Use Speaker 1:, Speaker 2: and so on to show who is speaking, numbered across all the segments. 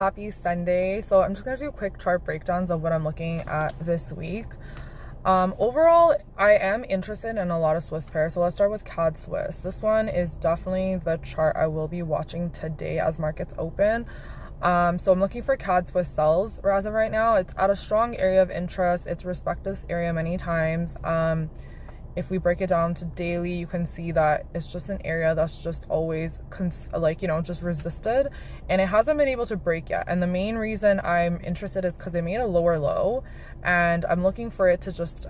Speaker 1: Happy Sunday. So I'm just going to do quick chart breakdowns of what I'm looking at this week. Overall, I am interested in a lot of Swiss pairs. So let's start with CAD Swiss. This one is definitely the chart I will be watching today as markets open. So I'm looking for CAD Swiss sells as of right now. It's at a strong area of interest. It's respected this area many times. If we break it down to daily, you can see that it's just an area that's just always just resisted, and it hasn't been able to break yet. And the main reason I'm interested is because it made a lower low, and I'm looking for it to just,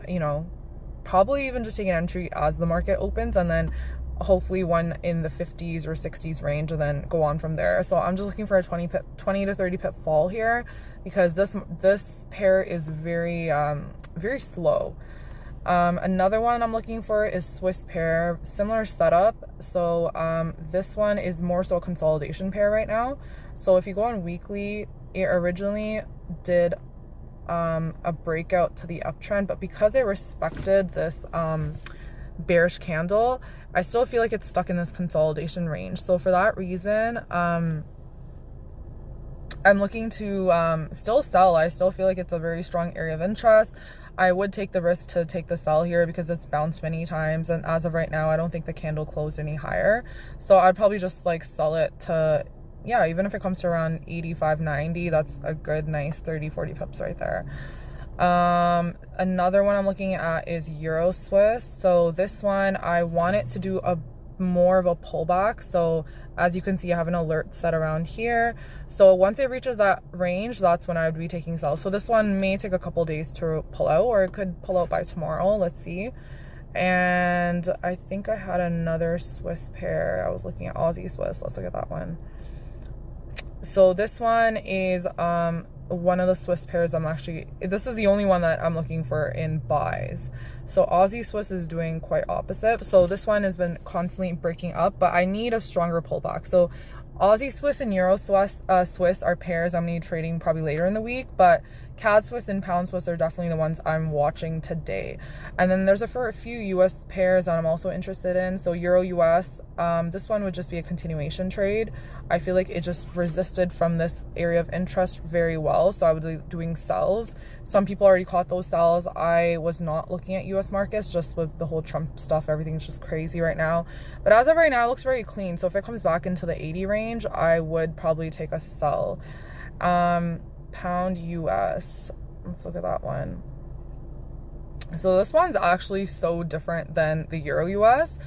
Speaker 1: probably even just take an entry as the market opens, and then hopefully one in the 50s or 60s range, and then go on from there. So I'm just looking for a 20 to 30 pip fall here, because this pair is very very slow. Another one I'm looking for is Swiss pair, similar setup. So this one is more so a consolidation pair right now. So if you go on weekly, it originally did a breakout to the uptrend, but because it respected this bearish candle, I still feel like it's stuck in this consolidation range. So for that reason, I'm looking to still sell. I still feel like it's a very strong area of interest. I would take the risk to take the sell here because it's bounced many times, and as of right now I don't think the candle closed any higher. So I'd probably just sell it to, yeah, even if it comes to around 85-90, that's a good nice 30-40 pips right there. Another one I'm looking at is Euro Swiss. So this one, I want it to do a more of a pullback. So as you can see, I have an alert set around here. So once it reaches that range, that's when I would be taking sell. So this one may take a couple days to pull out, or it could pull out by tomorrow. Let's see. And I think I had another Swiss pair. I was looking at Aussie Swiss. Let's look at that one. So this one is one of the Swiss pairs this is the only one that I'm looking for in buys. So Aussie Swiss is doing quite opposite. So this one has been constantly breaking up, but I need a stronger pullback. So Aussie Swiss and Euro Swiss are pairs I'm going to be trading probably later in the week, but CAD Swiss and Pound Swiss are definitely the ones I'm watching today. And then there's a few US pairs that I'm also interested in. So Euro US, this one would just be a continuation trade. I feel like it just resisted from this area of interest very well, so I would be doing sells. Some people already caught those sells. I was not looking at US markets just with the whole Trump stuff. Everything's just crazy right now. But as of right now, it looks very clean. So if it comes back into the 80 range, I would probably take a sell. Pound US, let's look at that one. So this one's actually so different than the Euro US.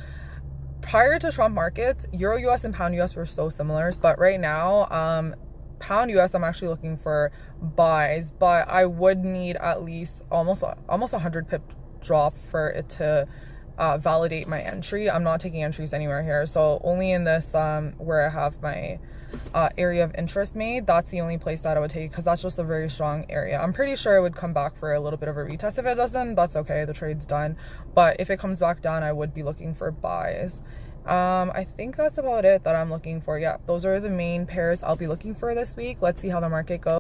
Speaker 1: Prior to Trump markets, Euro US and Pound US were so similar, but right now, Pound US, I'm actually looking for buys, but I would need at least almost 100 pip drop for it to validate my entry. I'm not taking entries anywhere here, so only in this where I have my area of interest made. That's the only place that I would take, because that's just a very strong area. I'm pretty sure it would come back for a little bit of a retest. If it doesn't, that's okay, the trade's done. But if it comes back down, I would be looking for buys. I think that's about it that I'm looking for. Yeah, those are the main pairs I'll be looking for this week. Let's see how the market goes.